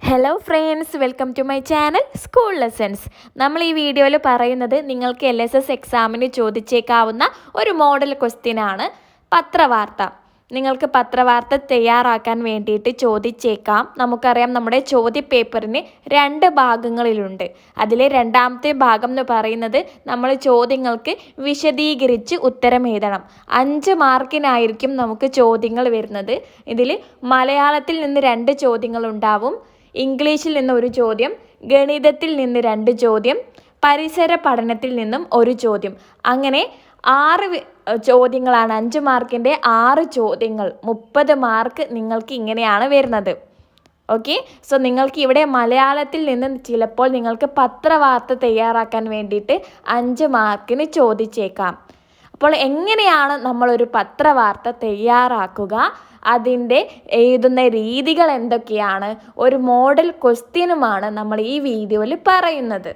Hello friends, welcome to my channel school lessons. നമ്മൾ ഈ വീഡിയോയിൽ പറയുന്നത് നിങ്ങൾക്ക് LSS എക്സാമിന് ചോദിച്ചേക്കാവുന്ന ഒരു മോഡൽ ക്വസ്റ്റ്യൻ ആണ്. പത്രവാർത്ത. നിങ്ങൾക്ക് പത്രവാർത്ത തയ്യാറാക്കാൻ വേണ്ടിയിട്ട് ചോദിച്ചേക്കാം. നമുക്കറിയാം നമ്മുടെ ചോദ്യപേപ്പറിന് 2 ഭാഗങ്ങളിലുണ്ട്. അതിലെ രണ്ടാമത്തെ ഭാഗം എന്ന് പറയുന്നത് നമ്മൾ ചോദ്യങ്ങൾക്ക് വിശദീകരിച്ച് ഉത്തരം എഴുതണം. 5 മാർക്കിനായിരിക്കും നമുക്ക് ചോദ്യങ്ങൾ വരുന്നത്. ഇതിൽ മലയാളത്തിൽ നിന്ന് 2 ചോദ്യങ്ങൾ ഉണ്ടാവും, ഇംഗ്ലീഷിൽ നിന്ന് 1 ചോദ്യം, ഗണിതത്തിൽ നിന്ന് 2 ചോദ്യം, പരിസര പഠനത്തിൽ നിന്നും 1 ചോദ്യം. അങ്ങനെ 6 ചോദ്യങ്ങളാണ്. 5 മാർക്കിൻ്റെ 6 ചോദ്യങ്ങൾ, 30 മാർക്ക് നിങ്ങൾക്ക് ഇങ്ങനെയാണ് വരുന്നത്. ഓക്കെ, സോ നിങ്ങൾക്ക് ഇവിടെ മലയാളത്തിൽ നിന്ന് ചിലപ്പോൾ നിങ്ങൾക്ക് പത്രവാർത്ത തയ്യാറാക്കാൻ വേണ്ടിയിട്ട് 5 മാർക്കിന് ചോദിച്ചേക്കാം. അപ്പോൾ എങ്ങനെയാണ് നമ്മളൊരു പത്രവാർത്ത തയ്യാറാക്കുക, അതിൻ്റെ എഴുതുന്ന രീതികൾ എന്തൊക്കെയാണ്, ഒരു മോഡൽ ക്വസ്റ്റ്യനുമാണ് നമ്മൾ ഈ വീഡിയോയിൽ പറയുന്നത്.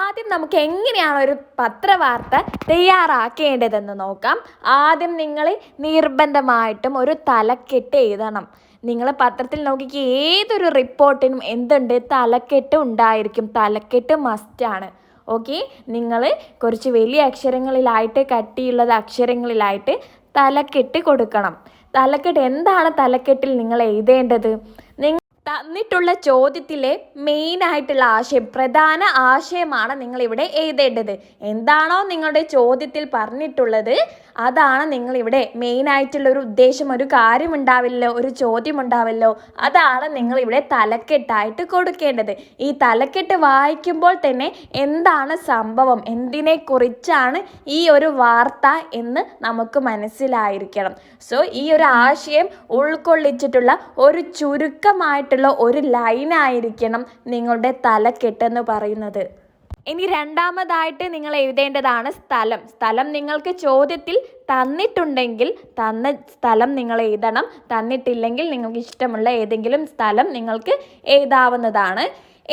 ആദ്യം നമുക്ക് എങ്ങനെയാണ് ഒരു പത്രവാർത്ത തയ്യാറാക്കേണ്ടതെന്ന് നോക്കാം. ആദ്യം നിങ്ങൾ നിർബന്ധമായിട്ടും ഒരു തലക്കെട്ട് എഴുതണം. നിങ്ങൾ പത്രത്തിൽ നോക്കിക്ക് ഏതൊരു റിപ്പോർട്ടിനും എന്തുണ്ട്, തലക്കെട്ട് ഉണ്ടായിരിക്കും. തലക്കെട്ട് മസ്റ്റാണ്. ഓക്കെ, നിങ്ങൾ കുറച്ച് വലിയ അക്ഷരങ്ങളിലായിട്ട്, കട്ടിയുള്ളത് അക്ഷരങ്ങളിലായിട്ട് തലക്കെട്ട് കൊടുക്കണം. തലക്കെട്ട് എന്താണ് തലക്കെട്ടിൽ നിങ്ങൾ എഴുതേണ്ടത്? നിങ്ങൾ തന്നിട്ടുള്ള ചോദ്യത്തിലെ മെയിനായിട്ടുള്ള ആശയം, പ്രധാന ആശയമാണ് നിങ്ങളിവിടെ എഴുതേണ്ടത്. എന്താണോ നിങ്ങളുടെ ചോദ്യത്തിൽ പറഞ്ഞിട്ടുള്ളത് അതാണ് നിങ്ങളിവിടെ മെയിനായിട്ടുള്ള ഒരു ഉദ്ദേശം, ഒരു കാര്യമുണ്ടാവില്ലോ, ഒരു ചോദ്യം ഉണ്ടാവില്ലോ, അതാണ് നിങ്ങളിവിടെ തലക്കെട്ടായിട്ട് കൊടുക്കേണ്ടത്. ഈ തലക്കെട്ട് വായിക്കുമ്പോൾ തന്നെ എന്താണ് സംഭവം, എന്തിനെക്കുറിച്ചാണ് ഈ ഒരു വാർത്ത എന്ന് നമുക്ക് മനസ്സിലായിരിക്കണം. സോ ഈ ഒരു ആശയം ഉൾക്കൊള്ളിച്ചിട്ടുള്ള ഒരു ചുരുക്കമായിട്ടുള്ള ഒരു ലൈനായിരിക്കണം നിങ്ങളുടെ തലക്കെട്ടെന്ന് പറയുന്നത്. ഇനി രണ്ടാമതായിട്ട് നിങ്ങൾ എഴുതേണ്ടതാണ് സ്ഥലം. സ്ഥലം നിങ്ങൾക്ക് ചോദ്യത്തിൽ തന്നിട്ടുണ്ടെങ്കിൽ തന്ന സ്ഥലം നിങ്ങൾ എഴുതണം. തന്നിട്ടില്ലെങ്കിൽ നിങ്ങൾക്ക് ഇഷ്ടമുള്ള ഏതെങ്കിലും സ്ഥലം നിങ്ങൾക്ക് എഴുതാവുന്നതാണ്.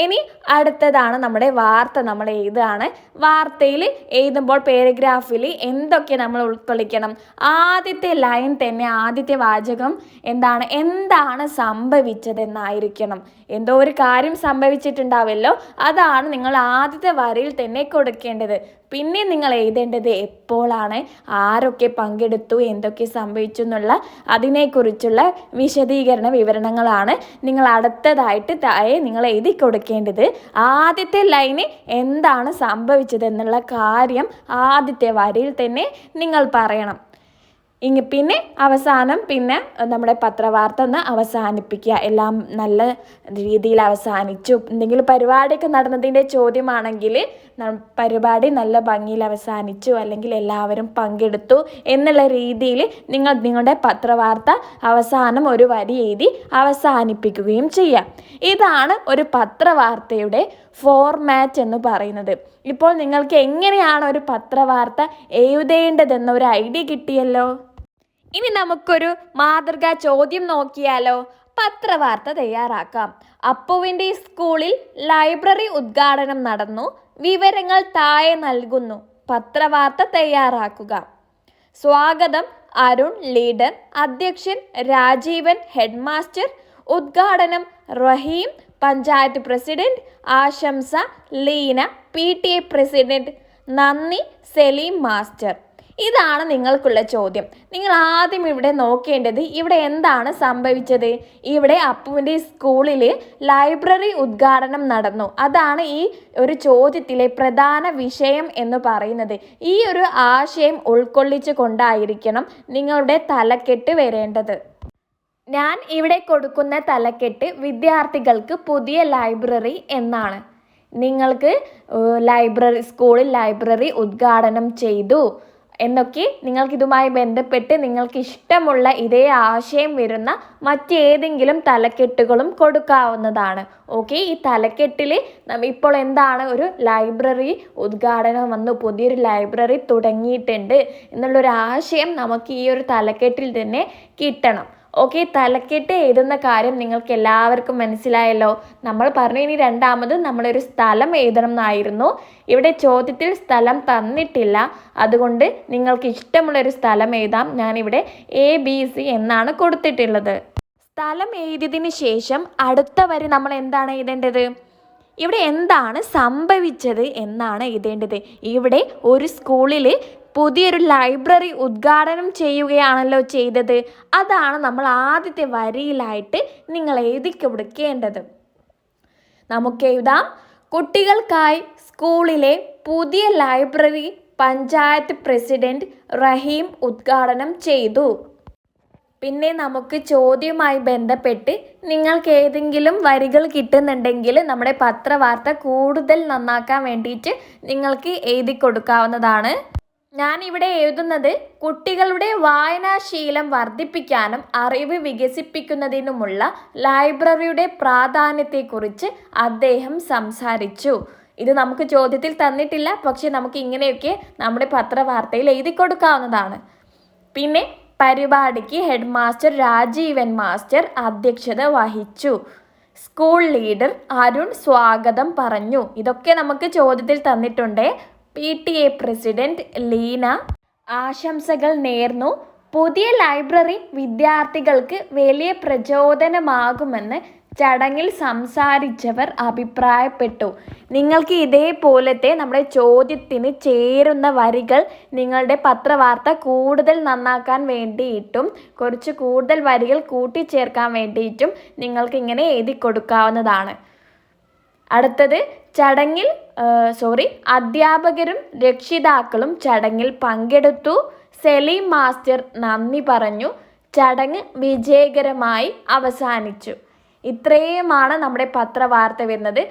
ഇനി അടുത്തതാണ് നമ്മുടെ വാർത്ത. നമ്മൾ എഴുതുകയാണ്. വാർത്തയിൽ എഴുതുമ്പോൾ പാരഗ്രാഫിൽ എന്തൊക്കെ നമ്മൾ ഉൾക്കൊള്ളിക്കണം? ആദ്യത്തെ ലൈൻ തന്നെ, ആദ്യത്തെ വാചകം എന്താണ് സംഭവിച്ചതെന്നായിരിക്കണം. എന്തോ ഒരു കാര്യം സംഭവിച്ചിട്ടുണ്ടാവുമല്ലോ, അതാണ് നിങ്ങൾ ആദ്യത്തെ വരിയിൽ തന്നെ കൊടുക്കേണ്ടത്. പിന്നെ നിങ്ങൾ എഴുതേണ്ടത് എപ്പോഴാണ്, ആരൊക്കെ പങ്കെടുത്തു, എന്തൊക്കെ സംഭവിച്ചു എന്നുള്ള അതിനെക്കുറിച്ചുള്ള വിശദീകരണ വിവരണങ്ങളാണ് നിങ്ങൾ അടുത്തതായിട്ട് നിങ്ങൾ എഴുതി കൊടുക്കേണ്ടത്. ആദ്യത്തെ ലൈന് എന്താണ് സംഭവിച്ചതെന്നുള്ള കാര്യം ആദ്യത്തെ വരിയിൽ തന്നെ നിങ്ങൾ പറയണം. പിന്നെ അവസാനം നമ്മുടെ പത്രവാർത്ത ഒന്ന് അവസാനിപ്പിക്കുക. എല്ലാം നല്ല രീതിയിൽ അവസാനിച്ചു, എന്തെങ്കിലും പരിപാടിയൊക്കെ നടന്നതിൻ്റെ ചോദ്യമാണെങ്കിൽ പരിപാടി നല്ല ഭംഗിയിൽ അവസാനിച്ചു, അല്ലെങ്കിൽ എല്ലാവരും പങ്കെടുത്തു എന്നുള്ള രീതിയിൽ നിങ്ങൾ നിങ്ങളുടെ പത്രവാർത്ത അവസാനം ഒരു വരി എഴുതി അവസാനിപ്പിക്കുകയും ചെയ്യാം. ഇതാണ് ഒരു പത്രവാർത്തയുടെ ഫോർമാറ്റ് എന്ന് പറയുന്നത്. ഇപ്പോൾ നിങ്ങൾക്ക് എങ്ങനെയാണ് ഒരു പത്രവാർത്ത എഴുതേണ്ടതെന്ന ഒരു ഐഡിയ കിട്ടിയല്ലോ. ഇനി നമുക്കൊരു മാതൃകാ ചോദ്യം നോക്കിയാലോ. പത്രവാർത്ത തയ്യാറാക്കാം. അപ്പുവിൻ്റെ സ്കൂളിൽ ലൈബ്രറി ഉദ്ഘാടനം നടന്നു. വിവരങ്ങൾ താഴെ നൽകുന്നു. പത്രവാർത്ത തയ്യാറാക്കുക. സ്വാഗതം അരുൺ ലീഡർ, അധ്യക്ഷൻ രാജീവൻ ഹെഡ് മാസ്റ്റർ, ഉദ്ഘാടനം റഹീം പഞ്ചായത്ത് പ്രസിഡന്റ്, ആശംസ ലീന PTA പ്രസിഡന്റ്, നന്ദി സലീം മാസ്റ്റർ. ഇതാണ് നിങ്ങൾക്കുള്ള ചോദ്യം. നിങ്ങൾ ആദ്യം ഇവിടെ നോക്കേണ്ടത് ഇവിടെ എന്താണ് സംഭവിച്ചത്. ഇവിടെ അപ്പുവിൻ്റെ സ്കൂളിൽ ലൈബ്രറി ഉദ്ഘാടനം നടന്നു. അതാണ് ഈ ഒരു ചോദ്യത്തിലെ പ്രധാന വിഷയം എന്ന് പറയുന്നത്. ഈ ഒരു ആശയം ഉൾക്കൊള്ളിച്ചു കൊണ്ടായിരിക്കണം നിങ്ങളുടെ തലക്കെട്ട് വരേണ്ടത്. ഞാൻ ഇവിടെ കൊടുക്കുന്ന തലക്കെട്ട് വിദ്യാർത്ഥികൾക്ക് പുതിയ ലൈബ്രറി എന്നാണ്. നിങ്ങൾക്ക് സ്കൂളിൽ ലൈബ്രറി ഉദ്ഘാടനം ചെയ്തു എന്നൊക്കെ നിങ്ങൾക്കിതുമായി ബന്ധപ്പെട്ട് നിങ്ങൾക്ക് ഇഷ്ടമുള്ള ഇതേ ആശയം വരുന്ന മറ്റേതെങ്കിലും തലക്കെട്ടുകളും കൊടുക്കാവുന്നതാണ്. ഓക്കെ, ഈ തലക്കെട്ടിൽ ഇപ്പോൾ ഒരു ലൈബ്രറി ഉദ്ഘാടനം വന്നു, പുതിയൊരു ലൈബ്രറി തുടങ്ങിയിട്ടുണ്ട് എന്നുള്ളൊരു ആശയം നമുക്ക് ഈ ഒരു തലക്കെട്ടിൽ തന്നെ കിട്ടണം. ഓക്കെ, തലക്കെട്ട് എഴുതുന്ന കാര്യം നിങ്ങൾക്ക് എല്ലാവർക്കും മനസ്സിലായല്ലോ. നമ്മൾ പറഞ്ഞു ഇനി രണ്ടാമത് നമ്മളൊരു സ്ഥലം എഴുതണം എന്നായിരുന്നു. ഇവിടെ ചോദ്യത്തിൽ സ്ഥലം തന്നിട്ടില്ല, അതുകൊണ്ട് നിങ്ങൾക്ക് ഇഷ്ടമുള്ളൊരു സ്ഥലം എഴുതാം. ഞാനിവിടെ ABC എന്നാണ് കൊടുത്തിട്ടുള്ളത്. സ്ഥലം എഴുതിയതിന് ശേഷം അടുത്ത വരി നമ്മൾ എന്താണ് എഴുതേണ്ടത്? ഇവിടെ എന്താണ് സംഭവിച്ചത് എന്നാണ് എഴുതേണ്ടത്. ഇവിടെ ഒരു സ്കൂളിൽ പുതിയൊരു ലൈബ്രറി ഉദ്ഘാടനം ചെയ്യുകയാണല്ലോ ചെയ്തത്. അതാണ് നമ്മൾ ആദ്യത്തെ വരിയിലായിട്ട് നിങ്ങൾ എഴുതി കൊടുക്കേണ്ടത്. നമുക്ക് എഴുതാം: കുട്ടികൾക്കായി സ്കൂളിലെ പുതിയ ലൈബ്രറി പഞ്ചായത്ത് പ്രസിഡന്റ് റഹീം ഉദ്ഘാടനം ചെയ്തു. പിന്നെ നമുക്ക് ചോദ്യവുമായി ബന്ധപ്പെട്ട് നിങ്ങൾക്ക് ഏതെങ്കിലും വരികൾ കിട്ടുന്നുണ്ടെങ്കിൽ നമ്മുടെ പത്രവാർത്ത കൂടുതൽ നന്നാക്കാൻ വേണ്ടിയിട്ട് നിങ്ങൾക്ക് എഴുതി കൊടുക്കാവുന്നതാണ്. ഞാനിവിടെ എഴുതുന്നത് കുട്ടികളുടെ വായനാശീലം വർദ്ധിപ്പിക്കാനും അറിവ് വികസിപ്പിക്കുന്നതിനുമുള്ള ലൈബ്രറിയുടെ പ്രാധാന്യത്തെക്കുറിച്ച് അദ്ദേഹം സംസാരിച്ചു. ഇത് നമുക്ക് ചോദ്യത്തിൽ തന്നിട്ടില്ല, പക്ഷെ നമുക്ക് ഇങ്ങനെയൊക്കെ നമ്മുടെ പത്രവാർത്തയിൽ എഴുതി കൊടുക്കാവുന്നതാണ്. പിന്നെ പരിപാടിക്ക് ഹെഡ് മാസ്റ്റർ രാജീവൻ മാസ്റ്റർ അധ്യക്ഷത വഹിച്ചു. സ്കൂൾ ലീഡർ അരുൺ സ്വാഗതം പറഞ്ഞു. ഇതൊക്കെ നമുക്ക് ചോദ്യത്തിൽ തന്നിട്ടുണ്ട്. PTA പ്രസിഡന്റ് ലീന ആശംസകൾ നേർന്നു. പുതിയ ലൈബ്രറി വിദ്യാർത്ഥികൾക്ക് വലിയ പ്രചോദനമാകുമെന്ന് ചടങ്ങിൽ സംസാരിച്ചവർ അഭിപ്രായപ്പെട്ടു. നിങ്ങൾക്ക് ഇതേപോലത്തെ നമ്മുടെ ചോദ്യത്തിന് ചേരുന്ന വരികൾ നിങ്ങളുടെ പത്രവാർത്ത കൂടുതൽ നന്നാക്കാൻ വേണ്ടിയിട്ടും കുറച്ച് കൂടുതൽ വരികൾ കൂട്ടിച്ചേർക്കാൻ വേണ്ടിയിട്ടും നിങ്ങൾക്ക് ഇങ്ങനെ എഴുതി കൊടുക്കാവുന്നതാണ്. അടുത്തത് അധ്യാപകരും രക്ഷിതാക്കളും ചടങ്ങിൽ പങ്കെടുത്തു. സലീം മാസ്റ്റർ നന്ദി പറഞ്ഞു. ചടങ്ങ് വിജയകരമായി അവസാനിച്ചു. ഇത്രയുമാണ് നമ്മുടെ പത്രവാർത്ത വരുന്നത്.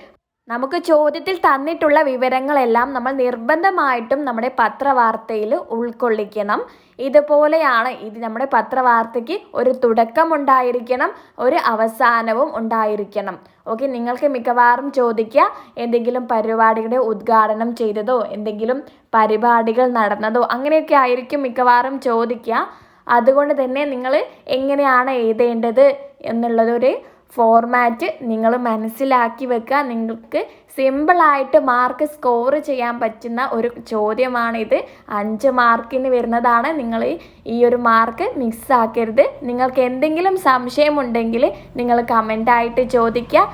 നമുക്ക് ചോദ്യത്തിൽ തന്നിട്ടുള്ള വിവരങ്ങളെല്ലാം നമ്മൾ നിർബന്ധമായിട്ടും നമ്മുടെ പത്രവാർത്തയിൽ ഉൾക്കൊള്ളിക്കണം. ഇതുപോലെയാണ് ഇത് നമ്മുടെ പത്രവാർത്തയ്ക്ക് ഒരു തുടക്കം ഉണ്ടായിരിക്കണം, ഒരു അവസാനവും ഉണ്ടായിരിക്കണം. ഓക്കെ, നിങ്ങൾക്ക് മിക്കവാറും ചോദിക്കുക എന്തെങ്കിലും പരിപാടിയുടെ ഉദ്ഘാടനം ചെയ്തതോ എന്തെങ്കിലും പരിപാടികൾ നടന്നതോ അങ്ങനെയൊക്കെ ആയിരിക്കും മിക്കവാറും ചോദിക്കുക. അതുകൊണ്ട് തന്നെ നിങ്ങൾ എങ്ങനെയാണ് എഴുതേണ്ടത് എന്നുള്ളതൊരു ഫോർമാറ്റ് നിങ്ങൾ മനസ്സിലാക്കി വെക്കുക. നിങ്ങൾക്ക് സിമ്പിളായിട്ട് മാർക്ക് സ്കോർ ചെയ്യാൻ പറ്റുന്ന ഒരു ചോദ്യമാണിത്. 5 മാർക്കിന് വരുന്നതാണ്. നിങ്ങൾ ഈ ഒരു മാർക്ക് മിസ്സാക്കരുത്. നിങ്ങൾക്ക് എന്തെങ്കിലും സംശയമുണ്ടെങ്കിൽ നിങ്ങൾ കമൻ്റായിട്ട് ചോദിക്കുക.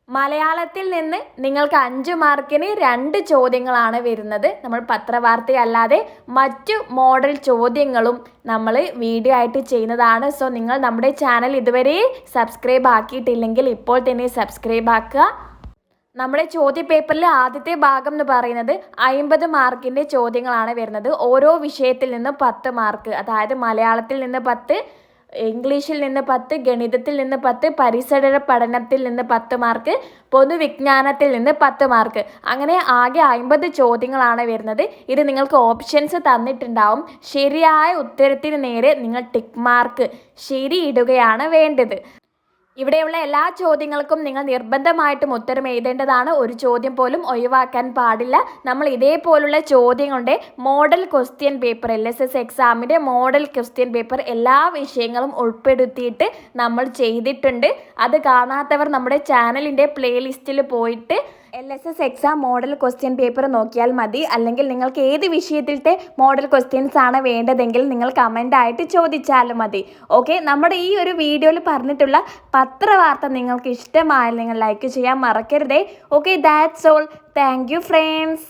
മലയാളത്തിൽ നിന്ന് നിങ്ങൾക്ക് 5 മാർക്കിന് 2 ചോദ്യങ്ങളാണ് വരുന്നത്. നമ്മൾ പത്രവാർത്തയല്ലാതെ മറ്റു മോഡൽ ചോദ്യങ്ങളും നമ്മൾ വീഡിയോ ആയിട്ട് ചെയ്യുന്നതാണ്. സോ നിങ്ങൾ നമ്മുടെ ചാനൽ ഇതുവരെ സബ്സ്ക്രൈബ് ആക്കിയിട്ടില്ലെങ്കിൽ ഇപ്പോൾ തന്നെ സബ്സ്ക്രൈബ് ആക്കുക. നമ്മുടെ ചോദ്യ പേപ്പറിൽ ആദ്യത്തെ ഭാഗം എന്ന് പറയുന്നത് 50 മാർക്കിൻ്റെ ചോദ്യങ്ങളാണ് വരുന്നത്. ഓരോ വിഷയത്തിൽ നിന്നും 10 മാർക്ക്, അതായത് മലയാളത്തിൽ നിന്ന് 10, ഇംഗ്ലീഷിൽ നിന്ന് 10, ഗണിതത്തിൽ നിന്ന് 10, പരിസര പഠനത്തിൽ നിന്ന് 10 മാർക്ക്, പൊതുവിജ്ഞാനത്തിൽ നിന്ന് 10 മാർക്ക്. അങ്ങനെ ആകെ 50 ചോദ്യങ്ങളാണ് വരുന്നത്. ഇത് നിങ്ങൾക്ക് ഓപ്ഷൻസ് തന്നിട്ടുണ്ടാവും. ശരിയായ ഉത്തരത്തിന് നേരെ നിങ്ങൾ ടിക്ക് മാർക്ക് ശരി ഇടുകയാണ് വേണ്ടത്. ഇവിടെയുള്ള എല്ലാ ചോദ്യങ്ങൾക്കും നിങ്ങൾ നിർബന്ധമായിട്ടും ഉത്തരം എഴുതേണ്ടതാണ്. ഒരു ചോദ്യം പോലും ഒഴിവാക്കാൻ പാടില്ല. നമ്മൾ ഇതേപോലുള്ള ചോദ്യങ്ങളുടെ മോഡൽ ക്വസ്റ്റ്യൻ പേപ്പർ, LSS എക്സാമിൻ്റെ മോഡൽ ക്വസ്റ്റ്യൻ പേപ്പർ എല്ലാ വിഷയങ്ങളും ഉൾപ്പെടുത്തിയിട്ട് നമ്മൾ ചെയ്തിട്ടുണ്ട്. അത് കാണാത്തവർ നമ്മുടെ ചാനലിൻ്റെ പ്ലേലിസ്റ്റിൽ പോയിട്ട് LSS exam model question paper നോക്കിയാൽ മതി. അല്ലെങ്കിൽ നിങ്ങൾക്ക് ഏത് വിഷയത്തിലത്തെ മോഡൽ ക്വസ്റ്റ്യൻസ് ആണ് വേണ്ടതെങ്കിൽ നിങ്ങൾ കമൻ്റായിട്ട് ചോദിച്ചാലും മതി. ഓക്കെ, നമ്മുടെ ഈ ഒരു വീഡിയോയിൽ പറഞ്ഞിട്ടുള്ള പത്രവാർത്ത നിങ്ങൾക്ക് ഇഷ്ടമായാൽ നിങ്ങൾ ലൈക്ക് ചെയ്യാൻ മറക്കരുതേ. Okay, that's all. Thank you friends.